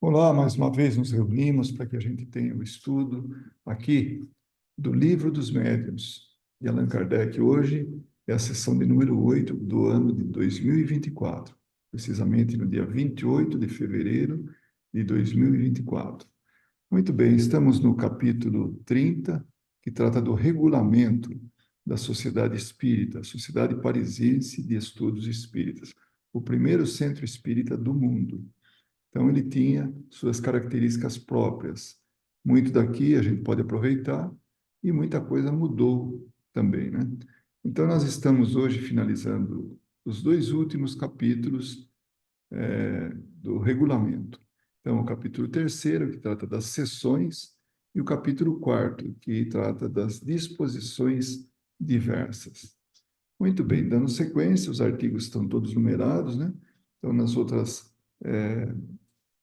Olá, mais uma vez nos reunimos para que a gente tenha o estudo aqui do Livro dos Médiuns de Allan Kardec. Hoje é a sessão de número 8 do ano de 2024, precisamente no dia 28 de fevereiro de 2024. Muito bem, estamos no capítulo 30, que trata do regulamento da Sociedade Espírita, Sociedade Parisiense de Estudos Espíritas, o primeiro centro espírita do mundo. Então, ele tinha suas características próprias. Muito daqui a gente pode aproveitar e muita coisa mudou também, né? Então, nós estamos hoje finalizando os dois últimos capítulos do regulamento. Então, o capítulo terceiro, que trata das sessões, e o capítulo quarto, que trata das disposições diversas. Muito bem, dando sequência, os artigos estão todos numerados, né? Então, nas outras é,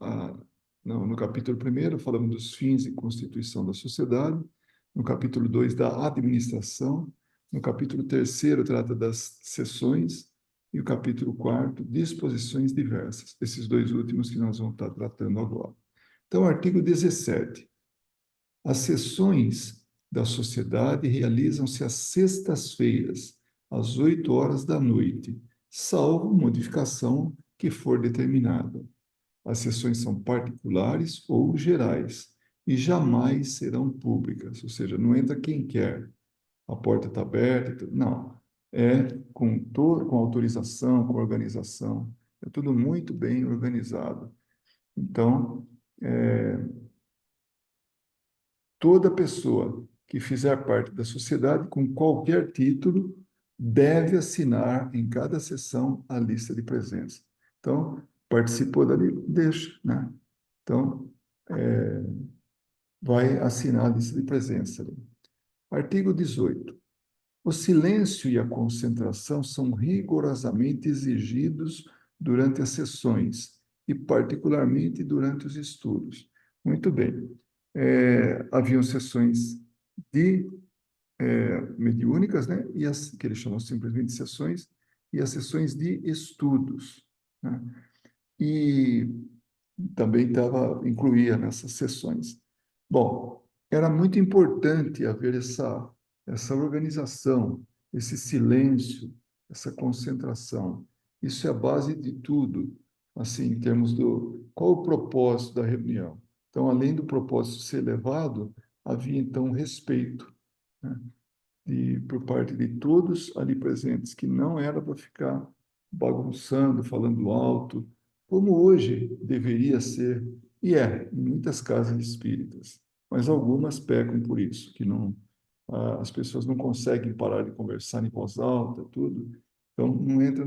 ah, no capítulo 1 falamos dos fins e constituição da sociedade, no capítulo 2 da administração, no capítulo 3 trata das sessões, e o capítulo 4 disposições diversas, esses dois últimos que nós vamos estar tratando agora. Então, artigo 17. As sessões da sociedade realizam-se às sextas-feiras, às 8 horas da noite, salvo modificação que for determinada. As sessões são particulares ou gerais e jamais serão públicas, ou seja, não entra quem quer. A porta está aberta, não. É com autorização, com organização. É tudo muito bem organizado. Então, toda pessoa que fizer parte da sociedade com qualquer título deve assinar em cada sessão a lista de presença. Então, participou dali, deixa, né? Então, vai assinar a lista de presença. Artigo 18. O silêncio e a concentração são rigorosamente exigidos durante as sessões e, particularmente, durante os estudos. Muito bem. Haviam sessões de mediúnicas, né? E as que eles chamam simplesmente de sessões, e as sessões de estudos, né? E também incluía nessas sessões. Bom, era muito importante haver essa organização, esse silêncio, essa concentração. Isso é a base de tudo, assim, em termos do qual o propósito da reunião. Então, além do propósito ser elevado, havia então respeito, né? Por parte de todos ali presentes, que não era para ficar bagunçando, falando alto, como hoje deveria ser, e é, em muitas casas espíritas, mas algumas pecam por isso, que não, as pessoas não conseguem parar de conversar em voz alta, tudo, então não entra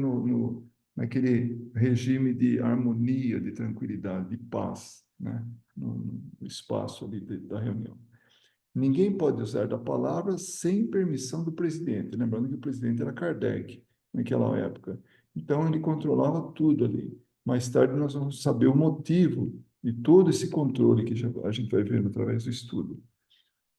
naquele regime de harmonia, de tranquilidade, de paz, né, no espaço ali da reunião. Ninguém pode usar da palavra sem permissão do presidente. Lembrando que o presidente era Kardec naquela época. Então, ele controlava tudo ali. Mais tarde, nós vamos saber o motivo de todo esse controle que a gente vai vendo através do estudo.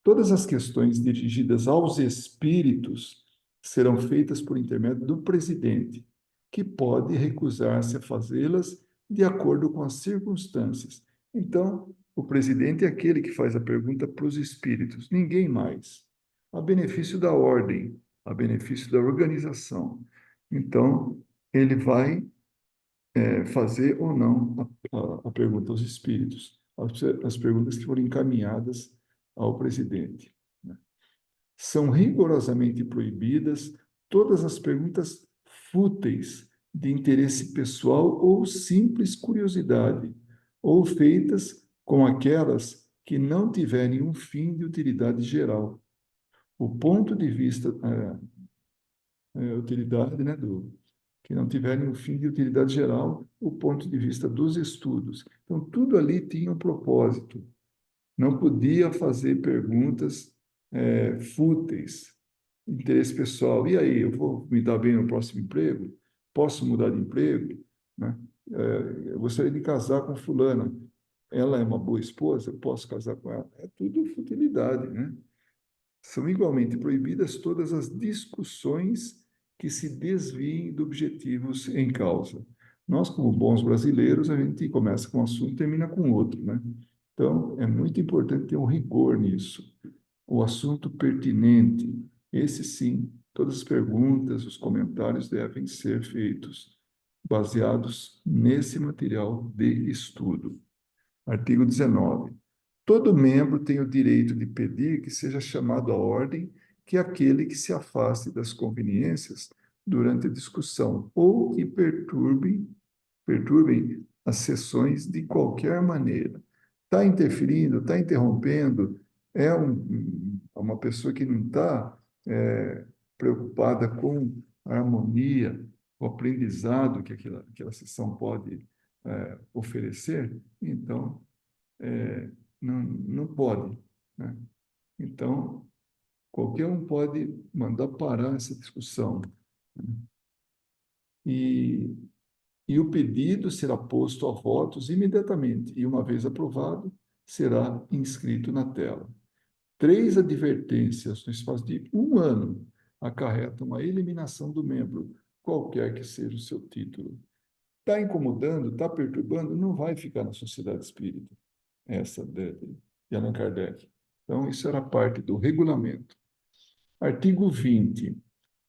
Todas as questões dirigidas aos espíritos serão feitas por intermédio do presidente, que pode recusar-se a fazê-las de acordo com as circunstâncias. Então, o presidente é aquele que faz a pergunta para os espíritos, ninguém mais. A benefício da ordem, a benefício da organização. Então, ele vai fazer ou não a pergunta aos espíritos, as perguntas que foram encaminhadas ao presidente, né? São rigorosamente proibidas todas as perguntas fúteis de interesse pessoal ou simples curiosidade, ou feitas com aquelas que não tiverem um fim de utilidade geral. O ponto de vista, utilidade, né, que não tiverem um fim de utilidade geral, o ponto de vista dos estudos. Então, tudo ali tinha um propósito. Não podia fazer perguntas fúteis, interesse pessoal. E aí, eu vou me dar bem no próximo emprego? Posso mudar de emprego? Né? Eu gostaria de casar com fulana. Ela é uma boa esposa? Eu posso casar com ela? É tudo futilidade, né? São igualmente proibidas todas as discussões que se desviem do objetivos em causa. Nós, como bons brasileiros, a gente começa com um assunto e termina com outro, né? Então, é muito importante ter um rigor nisso. O assunto pertinente, esse sim, todas as perguntas, os comentários devem ser feitos baseados nesse material de estudo. Artigo 19. Todo membro tem o direito de pedir que seja chamado à ordem que aquele que se afaste das conveniências durante a discussão ou que perturbem as sessões de qualquer maneira. Está interferindo, está interrompendo, uma pessoa que não está preocupada com a harmonia, o aprendizado que aquela sessão pode oferecer, então não pode, né? Então, qualquer um pode mandar parar essa discussão. E e o pedido será posto a votos imediatamente, e uma vez aprovado, será inscrito na tela. 3 advertências no espaço de 1 ano acarretam a eliminação do membro, qualquer que seja o seu título. Está incomodando, está perturbando, não vai ficar na sociedade espírita, essa de Allan Kardec. Então, isso era parte do regulamento. Artigo 20.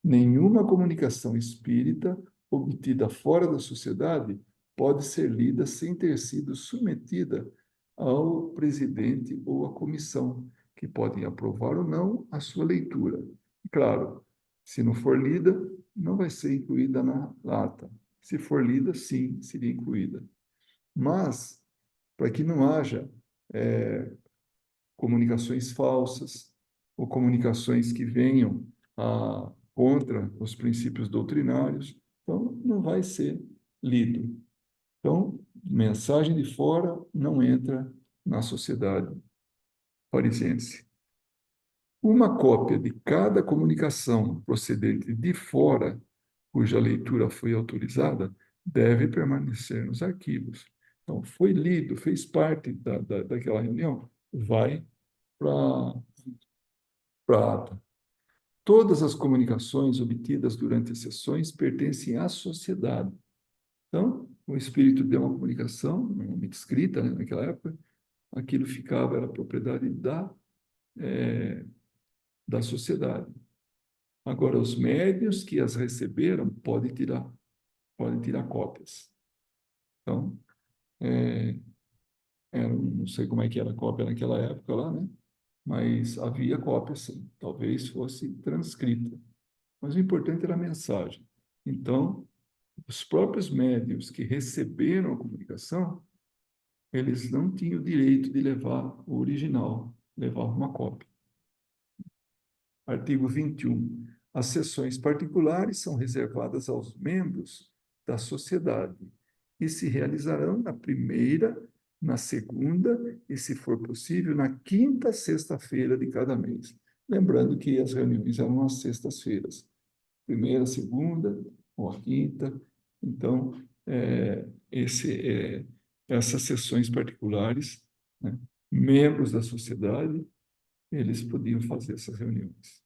Nenhuma comunicação espírita obtida fora da sociedade pode ser lida sem ter sido submetida ao presidente ou à comissão, que podem aprovar ou não a sua leitura. Claro, se não for lida, não vai ser incluída na ata. Se for lida, sim, seria incluída. Mas, para que não haja comunicações falsas ou comunicações que venham contra os princípios doutrinários, então não vai ser lido. Então, mensagem de fora não entra na sociedade parisiense. Uma cópia de cada comunicação procedente de fora, cuja leitura foi autorizada, deve permanecer nos arquivos. Então, foi lido, fez parte daquela reunião, vai para a ata. Todas as comunicações obtidas durante as sessões pertencem à sociedade. Então, o espírito deu uma comunicação, normalmente escrita, né, naquela época, aquilo ficava, era propriedade da sociedade. Agora, os médios que as receberam podem tirar cópias. Então, não sei como é que era a cópia naquela época lá, né? Mas havia cópia, sim. Talvez fosse transcrita. Mas o importante era a mensagem. Então, os próprios médios que receberam a comunicação, eles não tinham o direito de levar o original, levar uma cópia. Artigo 21. As sessões particulares são reservadas aos membros da sociedade e se realizarão na primeira, na segunda e, se for possível, na quinta sexta-feira de cada mês. Lembrando que as reuniões eram às sextas-feiras. Primeira, segunda ou a quinta. Então, essas sessões particulares, né, membros da sociedade, eles podiam fazer essas reuniões.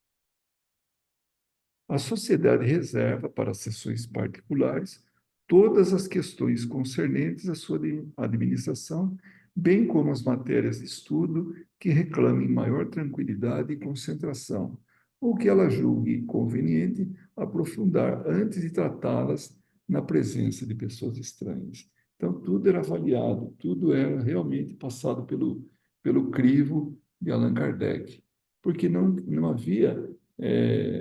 A sociedade reserva para sessões particulares todas as questões concernentes à sua administração, bem como as matérias de estudo que reclamem maior tranquilidade e concentração, ou que ela julgue conveniente aprofundar antes de tratá-las na presença de pessoas estranhas. Então, tudo era avaliado, tudo era realmente passado pelo crivo de Allan Kardec, porque não havia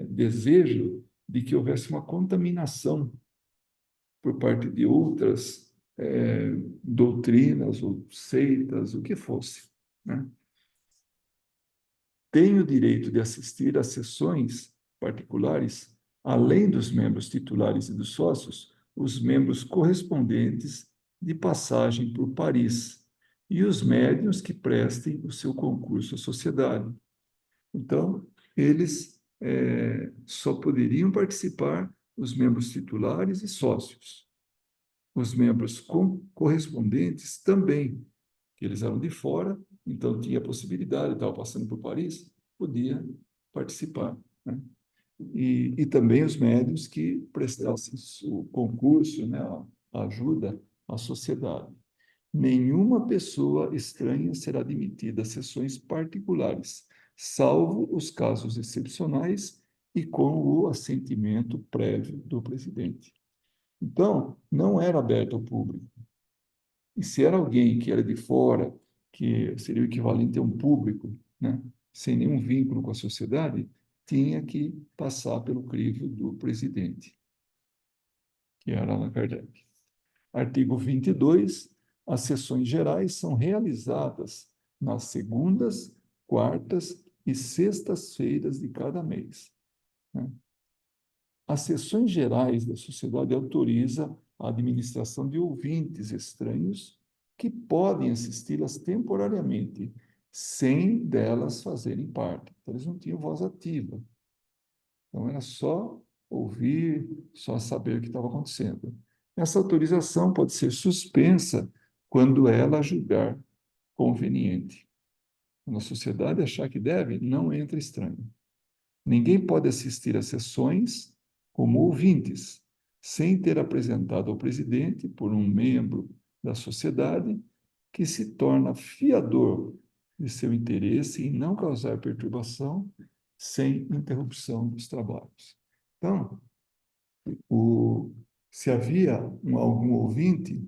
desejo de que houvesse uma contaminação por parte de outras doutrinas ou seitas, o que fosse, né? Tem o direito de assistir às sessões particulares, além dos membros titulares e dos sócios, os membros correspondentes de passagem por Paris e os médiuns que prestem o seu concurso à sociedade. Então, eles só poderiam participar os membros titulares e sócios. Os membros correspondentes também, que eles eram de fora, então tinha a possibilidade, estava passando por Paris, podia participar, né? E também os médios que prestassem o concurso, né, ajuda à sociedade. Nenhuma pessoa estranha será admitida a sessões particulares, salvo os casos excepcionais e com o assentimento prévio do presidente. Então, não era aberto ao público. E se era alguém que era de fora, que seria o equivalente a um público, né, sem nenhum vínculo com a sociedade, tinha que passar pelo crivo do presidente, que era Allan Kardec. Artigo 22. As sessões gerais são realizadas nas segundas, quartas e sextas-feiras de cada mês, né? As sessões gerais da sociedade autoriza a administração de ouvintes estranhos que podem assisti-las temporariamente, sem delas fazerem parte. Então, eles não tinham voz ativa. Então, era só ouvir, só saber o que estava acontecendo. Essa autorização pode ser suspensa quando ela julgar conveniente. Quando a sociedade achar que deve, não entra estranho. Ninguém pode assistir às sessões como ouvintes, sem ter apresentado ao presidente, por um membro da sociedade, que se torna fiador de seu interesse em não causar perturbação sem interrupção dos trabalhos. Então, se havia algum ouvinte,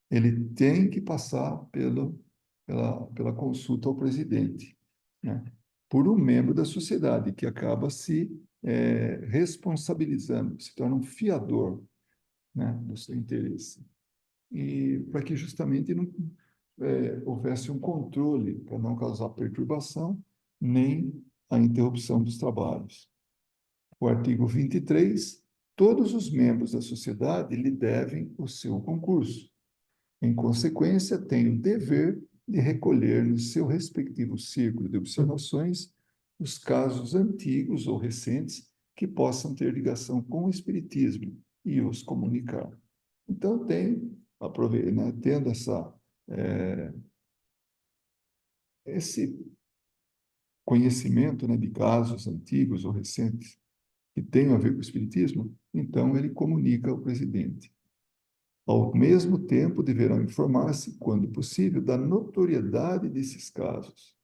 ele tem que passar pela consulta ao presidente, né? Por um membro da sociedade, que acaba se responsabilizando, se torna um fiador, né, do seu interesse. E para que justamente não houvesse um controle, para não causar perturbação, nem a interrupção dos trabalhos. O artigo 23, todos os membros da sociedade lhe devem o seu concurso. Em consequência, tem o dever de recolher no seu respectivo círculo de observações os casos antigos ou recentes que possam ter ligação com o espiritismo e os comunicar. Então, né, tendo esse conhecimento, né, de casos antigos ou recentes que tenham a ver com o espiritismo, então ele comunica ao presidente. Ao mesmo tempo, deverão informar-se, quando possível, da notoriedade desses casos.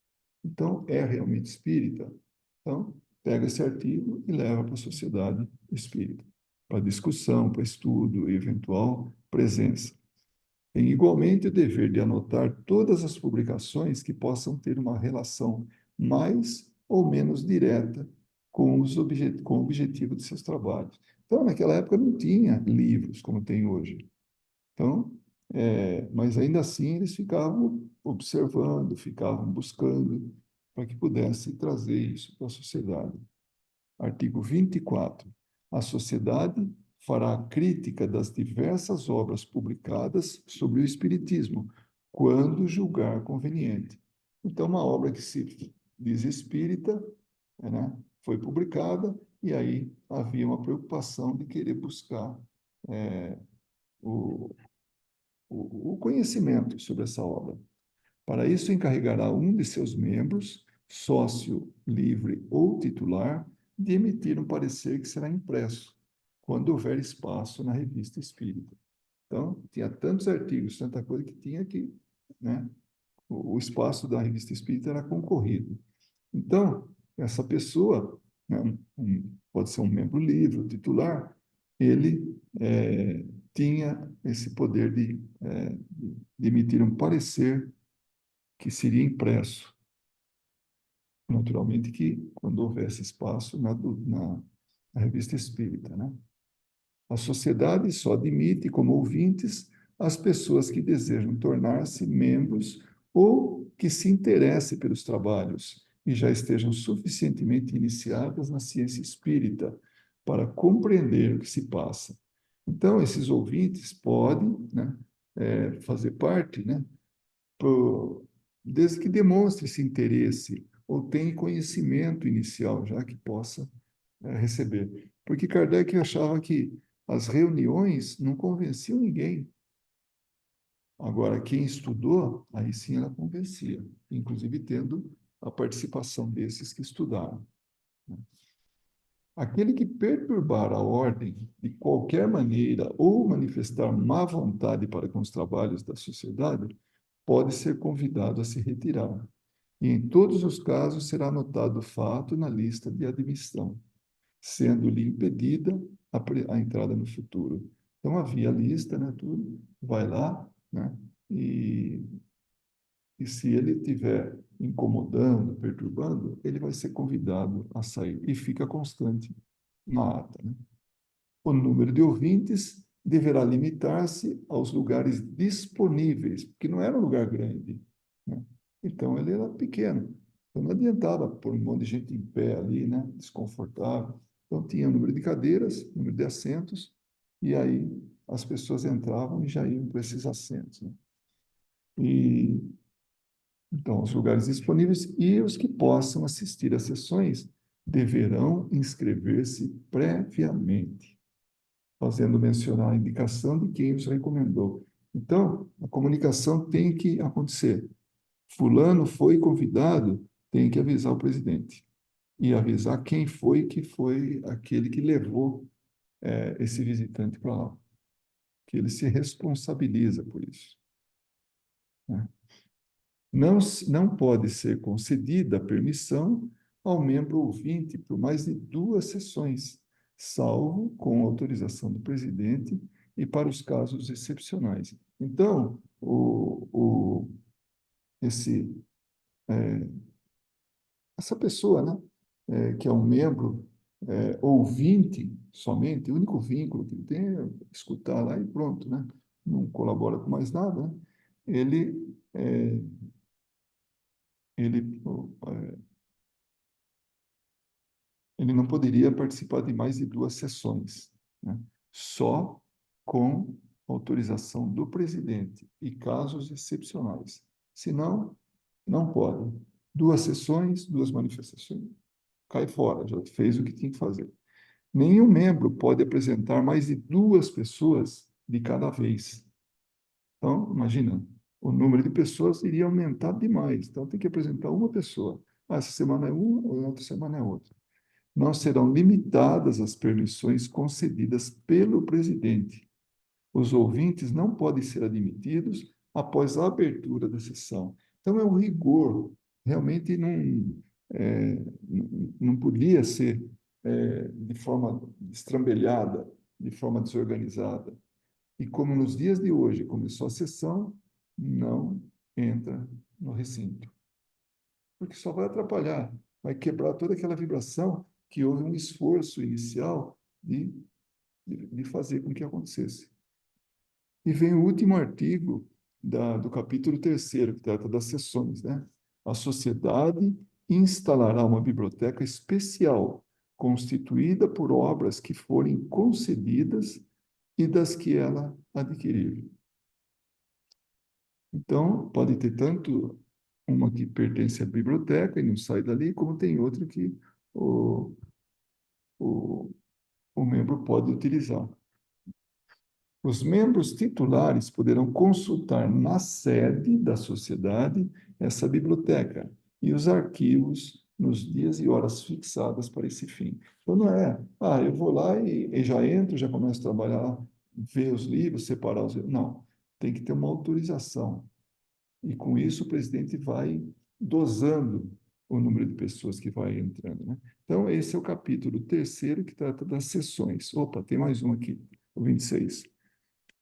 Então, é realmente espírita? Então, pega esse artigo e leva para a sociedade espírita, para discussão, para estudo e eventual presença. Tem igualmente o dever de anotar todas as publicações que possam ter uma relação mais ou menos direta com o objetivo de seus trabalhos. Então, naquela época não tinha livros como tem hoje. Então, mas ainda assim eles ficavam observando, ficavam buscando para que pudesse trazer isso para a sociedade. Artigo 24. A sociedade fará crítica das diversas obras publicadas sobre o Espiritismo, quando julgar conveniente. Então, uma obra que se diz espírita, né, foi publicada, e aí havia uma preocupação de querer buscar o, o conhecimento sobre essa obra. Para isso, encarregará um de seus membros, sócio livre ou titular, de emitir um parecer que será impresso, quando houver espaço na revista espírita. Então, tinha tantos artigos, tanta coisa que tinha que, né, o espaço da revista espírita era concorrido. Então, essa pessoa, né, pode ser um membro livre, um titular, ele tinha esse poder de emitir um parecer que seria impresso. Naturalmente que quando houvesse espaço na revista espírita, né? A sociedade só admite como ouvintes as pessoas que desejam tornar-se membros ou que se interessem pelos trabalhos e já estejam suficientemente iniciadas na ciência espírita para compreender o que se passa. Então, esses ouvintes podem, né, fazer parte, né, desde que demonstre esse interesse ou tenha conhecimento inicial já que possa receber. Porque Kardec achava que as reuniões não convenciam ninguém. Agora, quem estudou, aí sim ela convencia, inclusive tendo a participação desses que estudaram, né? Aquele que perturbar a ordem de qualquer maneira ou manifestar má vontade para com os trabalhos da sociedade, pode ser convidado a se retirar. E em todos os casos será anotado o fato na lista de admissão, sendo-lhe impedida a entrada no futuro. Então havia a lista, né, tudo, vai lá, né, e se ele estiver incomodando, perturbando, ele vai ser convidado a sair. E fica constante na ata, né? O número de ouvintes deverá limitar-se aos lugares disponíveis, porque não era um lugar grande, né? Então, ele era pequeno. Então, não adiantava pôr um monte de gente em pé ali, né? Desconfortável. Então, tinha o número de cadeiras, número de assentos, e aí as pessoas entravam e já iam para esses assentos, né? E então, os lugares disponíveis e os que possam assistir às sessões deverão inscrever-se previamente, fazendo mencionar a indicação de quem os recomendou. Então, a comunicação tem que acontecer. Fulano foi convidado, tem que avisar o presidente. E avisar quem foi que foi aquele que levou esse visitante para lá. Que ele se responsabiliza por isso, né? Não pode ser concedida permissão ao membro ouvinte por mais de 2 sessões, salvo com autorização do presidente e para os casos excepcionais. Então, esse, essa pessoa, né, que é um membro ouvinte somente, o único vínculo que ele tem é escutar lá e pronto, né? Não colabora com mais nada, né? Ele, é, ele ele não poderia participar de mais de 2 sessões, né? Só com autorização do presidente e casos excepcionais. Senão, não pode. 2 sessões, 2 manifestações, cai fora, já fez o que tinha que fazer. Nenhum membro pode apresentar mais de 2 pessoas de cada vez. Então, imagina, o número de pessoas iria aumentar demais. Então, tem que apresentar uma pessoa. Essa semana é uma, outra semana é outra. Não serão limitadas as permissões concedidas pelo presidente. Os ouvintes não podem ser admitidos após a abertura da sessão. Então, é um rigor. Realmente não podia ser de forma estrambelhada, de forma desorganizada. E como nos dias de hoje começou a sessão, não entra no recinto, porque só vai atrapalhar, vai quebrar toda aquela vibração que houve um esforço inicial de fazer com que acontecesse. E vem o último artigo do capítulo 3º, que trata das sessões, né? A sociedade instalará uma biblioteca especial, constituída por obras que forem concedidas e das que ela adquirir. Então, pode ter tanto uma que pertence à biblioteca e não sai dali, como tem outra que o, o, o membro pode utilizar. Os membros titulares poderão consultar na sede da sociedade essa biblioteca e os arquivos nos dias e horas fixadas para esse fim. Então, não é, eu vou lá e já entro, já começo a trabalhar, ver os livros, separar os livros. Não, tem que ter uma autorização. E com isso o presidente vai dosando o número de pessoas que vai entrando, né? Então, esse é o capítulo 3º que trata das sessões. Opa, tem mais um aqui, o 26.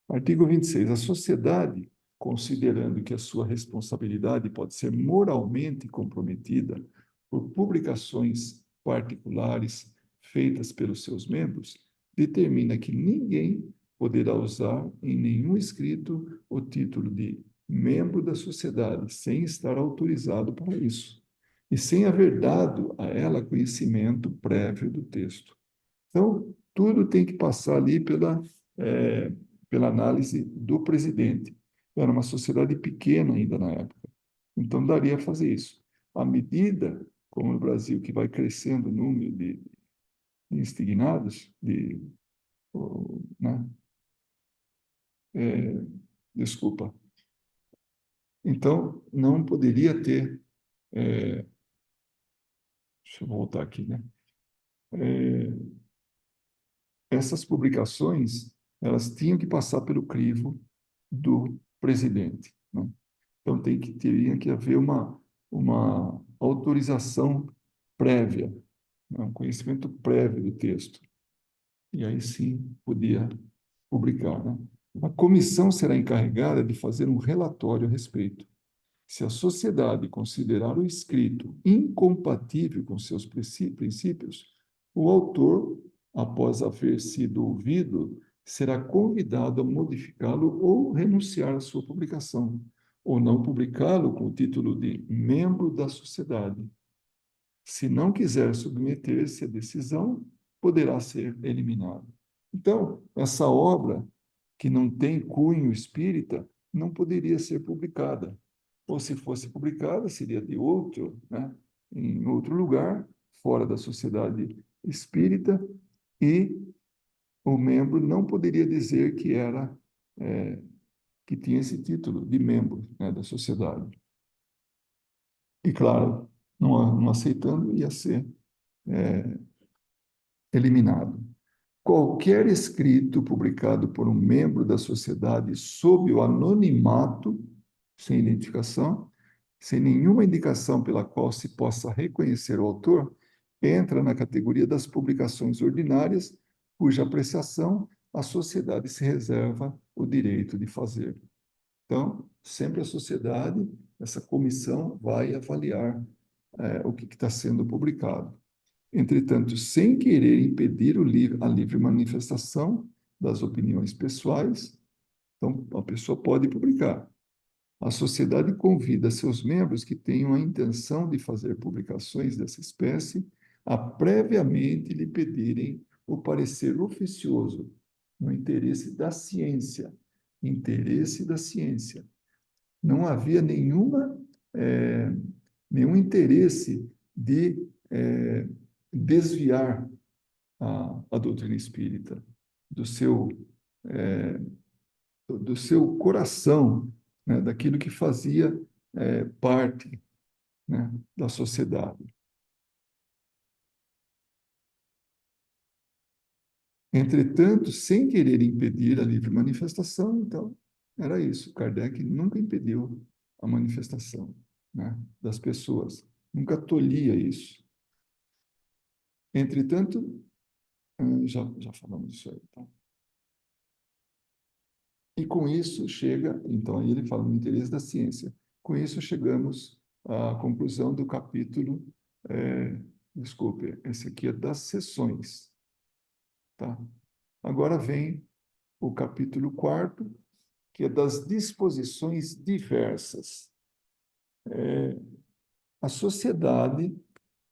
Artigo 26. A sociedade, considerando que a sua responsabilidade pode ser moralmente comprometida por publicações particulares feitas pelos seus membros, determina que ninguém poderá usar em nenhum escrito o título de membro da sociedade, sem estar autorizado para isso, e sem haver dado a ela conhecimento prévio do texto. Então, tudo tem que passar ali pela análise do presidente. Era uma sociedade pequena ainda na época, então daria a fazer isso. À medida, como no Brasil, que vai crescendo o número de indignados, né? É, desculpa. Então, não poderia ter. Deixa eu voltar aqui, né? essas publicações, elas tinham que passar pelo crivo do presidente, né? Então, teria que haver uma autorização prévia, né? Um conhecimento prévio do texto. E aí sim podia publicar, né? A comissão será encarregada de fazer um relatório a respeito. Se a sociedade considerar o escrito incompatível com seus princípios, o autor, após haver sido ouvido, será convidado a modificá-lo ou renunciar à sua publicação, ou não publicá-lo com o título de membro da sociedade. Se não quiser submeter-se à decisão, poderá ser eliminado. Então, essa obra, que não tem cunho espírita, não poderia ser publicada. Ou se fosse publicada, seria de outro, né, em outro lugar, fora da sociedade espírita, e o membro não poderia dizer que era, que tinha esse título de membro, né, da sociedade. E, claro, não aceitando, ia ser eliminado. Qualquer escrito publicado por um membro da sociedade sob o anonimato, sem identificação, sem nenhuma indicação pela qual se possa reconhecer o autor, entra na categoria das publicações ordinárias, cuja apreciação a sociedade se reserva o direito de fazer. Então, sempre a sociedade, essa comissão, vai avaliar o que está sendo publicado. Entretanto, sem querer impedir a livre manifestação das opiniões pessoais, então a pessoa pode publicar. A sociedade convida seus membros que tenham a intenção de fazer publicações dessa espécie a previamente lhe pedirem o parecer oficioso no interesse da ciência. Interesse da ciência. Não havia nenhum interesse de desviar a doutrina espírita do seu, é, do seu coração, né, daquilo que fazia parte, né, da sociedade. Entretanto, sem querer impedir a livre manifestação, então, era isso. Kardec nunca impediu a manifestação, né, das pessoas, nunca tolhia isso. Entretanto, já falamos isso aí, tá? E com isso chega, então aí ele fala no interesse da ciência. Com isso chegamos à conclusão do capítulo, desculpe, esse aqui é das sessões, tá? Agora vem o capítulo 4º, que é das disposições diversas. A sociedade,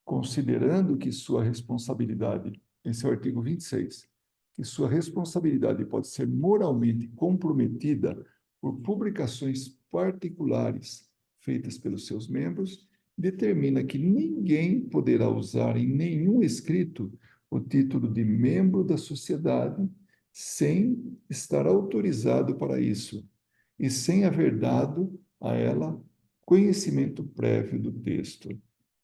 considerando que sua responsabilidade, esse é o artigo 26, que sua responsabilidade pode ser moralmente comprometida por publicações particulares feitas pelos seus membros, determina que ninguém poderá usar em nenhum escrito o título de membro da sociedade sem estar autorizado para isso e sem haver dado a ela conhecimento prévio do texto.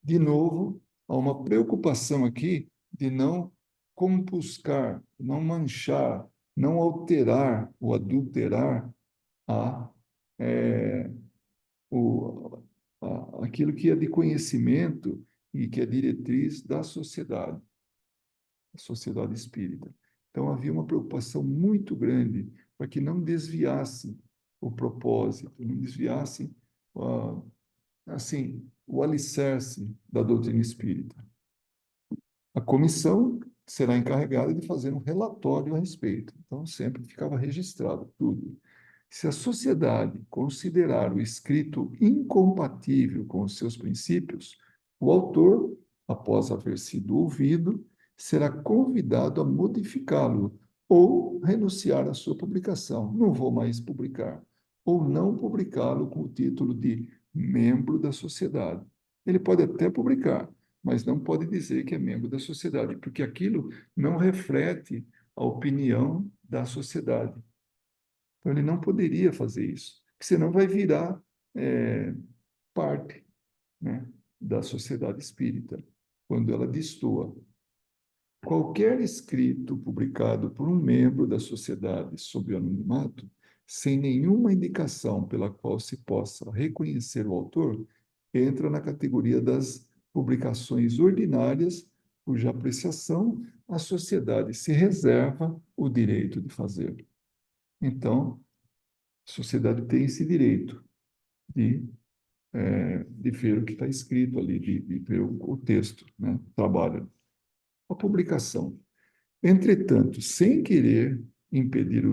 De novo, há uma preocupação aqui de não compuscar, não manchar, não alterar ou adulterar a, é, aquilo que é de conhecimento e que é diretriz da sociedade, a sociedade espírita. Então, havia uma preocupação muito grande para que não desviasse o propósito, não desviasse, assim, o alicerce da doutrina espírita. A comissão será encarregada de fazer um relatório a respeito. Então, sempre ficava registrado tudo. Se a sociedade considerar o escrito incompatível com os seus princípios, o autor, após haver sido ouvido, será convidado a modificá-lo ou renunciar à sua publicação. Não vou mais publicar. Ou não publicá-lo com o título de membro da sociedade. Ele pode até publicar, mas não pode dizer que é membro da sociedade, porque aquilo não reflete a opinião da sociedade. Então, ele não poderia fazer isso, porque senão vai virar parte, né, da sociedade espírita, quando ela destoa. Qualquer escrito publicado por um membro da sociedade sob o anonimato, sem nenhuma indicação pela qual se possa reconhecer o autor, entra na categoria das publicações ordinárias, cuja apreciação a sociedade se reserva o direito de fazer. Então, a sociedade tem esse direito de ver o que está escrito ali, de ver o texto, né? O trabalho. A publicação. Entretanto, sem querer impedir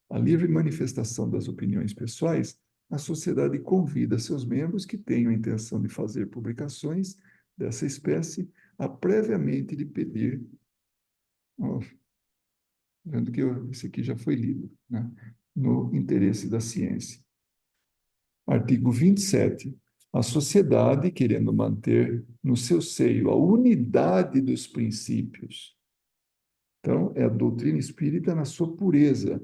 a livre manifestação das opiniões pessoais, a sociedade convida seus membros que tenham a intenção de fazer publicações dessa espécie a previamente lhe pedir, ó, vendo que esse aqui já foi lido, né? No interesse da ciência. Artigo 27. A sociedade, querendo manter no seu seio a unidade dos princípios. Então, é a doutrina espírita na sua pureza.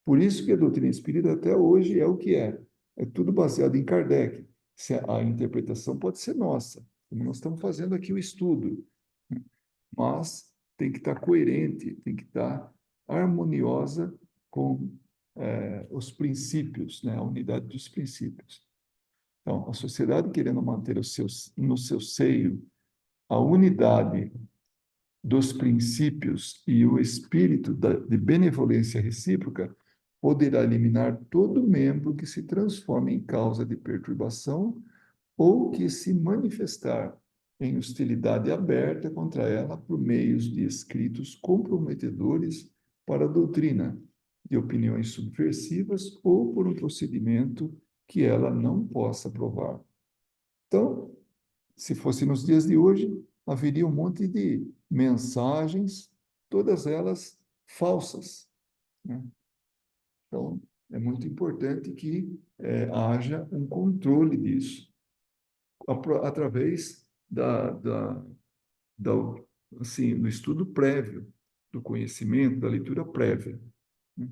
Por isso que a doutrina espírita até hoje é o que é. É tudo baseado em Kardec. A interpretação pode ser nossa, como nós estamos fazendo aqui o estudo, mas tem que estar coerente, tem que estar harmoniosa com os princípios, né? A unidade dos princípios. Então, a sociedade querendo manter no seu seio a unidade dos princípios e o espírito de benevolência recíproca, poderá eliminar todo membro que se transforme em causa de perturbação ou que se manifestar em hostilidade aberta contra ela por meios de escritos comprometedores para a doutrina, de opiniões subversivas ou por um procedimento que ela não possa provar. Então, se fosse nos dias de hoje, haveria um monte de mensagens, todas elas falsas, né? Então, é muito importante que haja um controle disso, através da, assim, do estudo prévio, do conhecimento, da leitura prévia, né?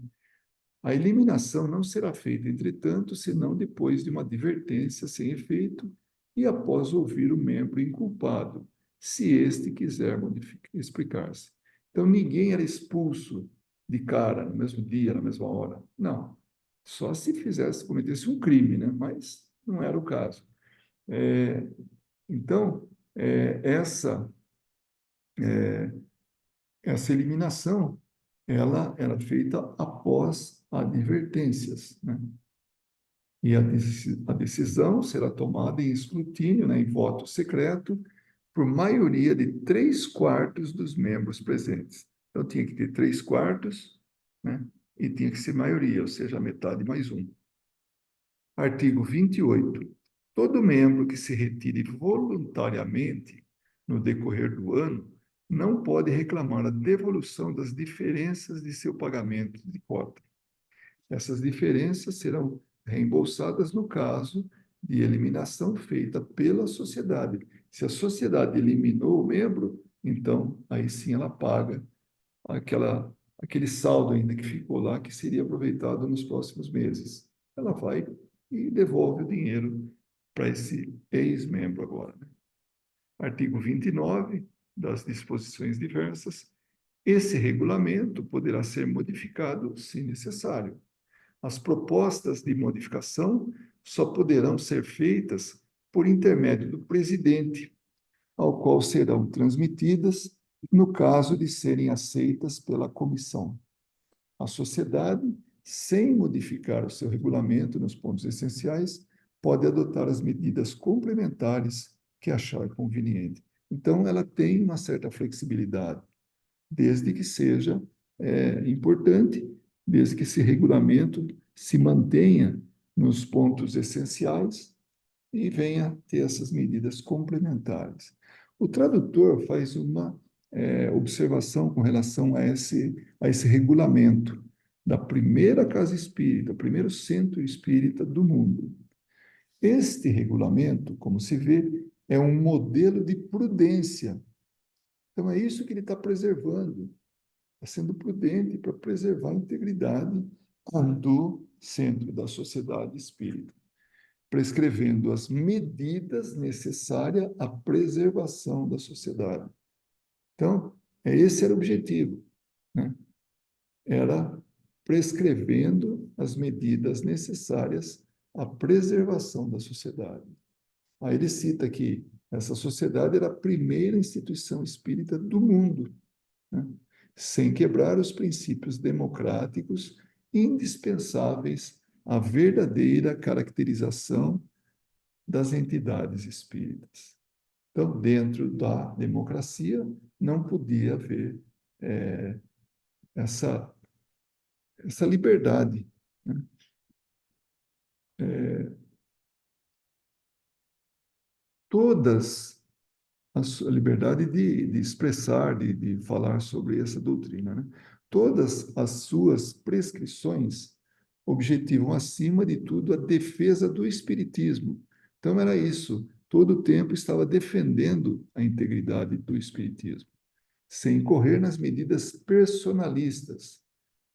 A eliminação não será feita, entretanto, senão depois de uma advertência sem efeito e após ouvir o membro inculpado, se este quiser explicar-se. Então, ninguém era expulso de cara, no mesmo dia, na mesma hora. Não. Só se cometesse um crime, né? Mas não era o caso. É, então, essa eliminação, ela era feita após advertências, né? E a decisão será tomada em escrutínio, né, em voto secreto, por maioria de 3/4 dos membros presentes. Então, tinha que ter 3/4, né, e tinha que ser maioria, ou seja, metade mais um. Artigo 28. Todo membro que se retire voluntariamente no decorrer do ano não pode reclamar a devolução das diferenças de seu pagamento de cota. Essas diferenças serão reembolsadas no caso de eliminação feita pela sociedade. Se a sociedade eliminou o membro, então aí sim ela paga aquele saldo ainda que ficou lá, que seria aproveitado nos próximos meses. Ela vai e devolve o dinheiro para esse ex-membro agora, né? Artigo 29 das disposições diversas. Esse regulamento poderá ser modificado se necessário. As propostas de modificação só poderão ser feitas por intermédio do presidente, ao qual serão transmitidas no caso de serem aceitas pela comissão. A sociedade, sem modificar o seu regulamento nos pontos essenciais, pode adotar as medidas complementares que achar conveniente. Então, ela tem uma certa flexibilidade, desde que seja importante, desde que esse regulamento se mantenha nos pontos essenciais e venha ter essas medidas complementares. O tradutor faz uma observação com relação a esse regulamento da primeira casa espírita, o primeiro centro espírita do mundo. Este regulamento, como se vê, é um modelo de prudência. Então, é isso que ele está preservando, está sendo prudente para preservar a integridade do centro da sociedade espírita, prescrevendo as medidas necessárias à preservação da sociedade. Então, Esse era o objetivo, né? Era prescrevendo as medidas necessárias à preservação da sociedade. Aí ele cita que essa sociedade era a primeira instituição espírita do mundo, né? Sem quebrar os princípios democráticos indispensáveis à verdadeira caracterização das entidades espíritas. Então, dentro da democracia, não podia haver essa, essa liberdade, né? Todas a liberdade de expressar, de falar sobre essa doutrina, né? Todas as suas prescrições objetivam, acima de tudo, a defesa do espiritismo. Então, era isso. Todo o tempo estava defendendo a integridade do espiritismo, sem incorrer nas medidas personalistas,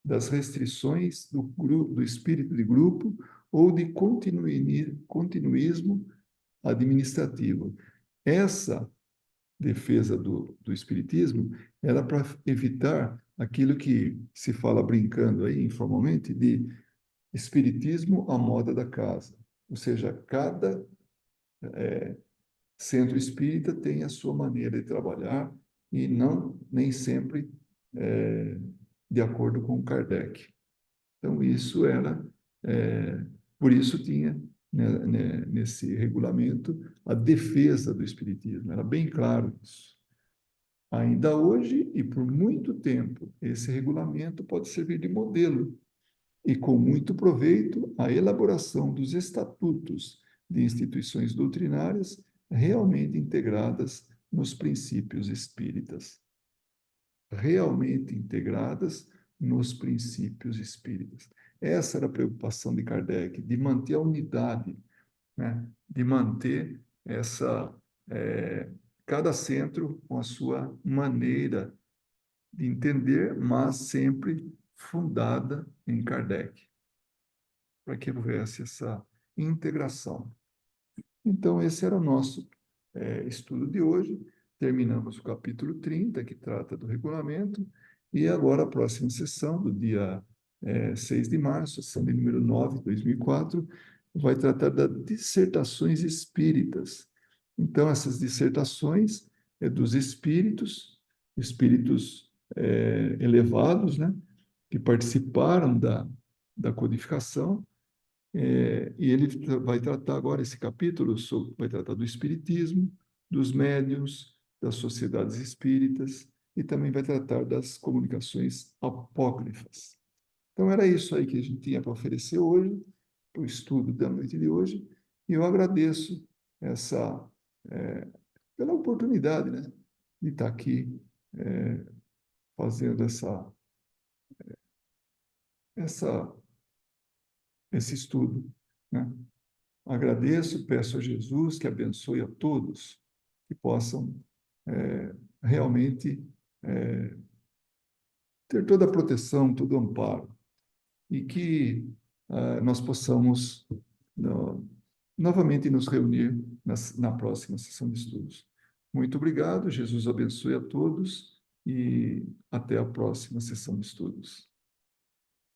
das restrições do espírito de grupo ou de continuismo administrativo. Essa defesa do espiritismo era para evitar aquilo que se fala brincando aí informalmente de espiritismo à moda da casa. Ou seja, cada centro espírita tem a sua maneira de trabalhar e não nem sempre de acordo com Kardec. Então, isso era, por isso tinha, né, nesse regulamento, a defesa do espiritismo. Era bem claro isso. Ainda hoje e por muito tempo, esse regulamento pode servir de modelo e, com muito proveito, a elaboração dos estatutos de instituições doutrinárias realmente integradas nos princípios espíritas. Realmente integradas nos princípios espíritas. Essa era a preocupação de Kardec, de manter a unidade, né? De manter essa cada centro com a sua maneira de entender, mas sempre fundada em Kardec, para que houvesse essa integração. Então, esse era o nosso estudo de hoje. Terminamos o capítulo 30, que trata do regulamento, e agora a próxima sessão, do dia 6 de março, sessão de número 9, 2004, vai tratar das dissertações espíritas. Então, essas dissertações dos espíritos, espíritos elevados, né, que participaram da codificação, e ele vai tratar agora esse capítulo, vai tratar do espiritismo, dos médiuns, das sociedades espíritas, e também vai tratar das comunicações apócrifas. Então, era isso aí que a gente tinha para oferecer hoje, para o estudo da noite de hoje, e eu agradeço essa, pela oportunidade, né, de estar aqui fazendo essa, esse estudo, né? Agradeço, peço a Jesus que abençoe a todos, que possam realmente ter toda a proteção, todo o amparo, e que nós possamos novamente nos reunir na próxima sessão de estudos. Muito obrigado, Jesus abençoe a todos e até a próxima sessão de estudos.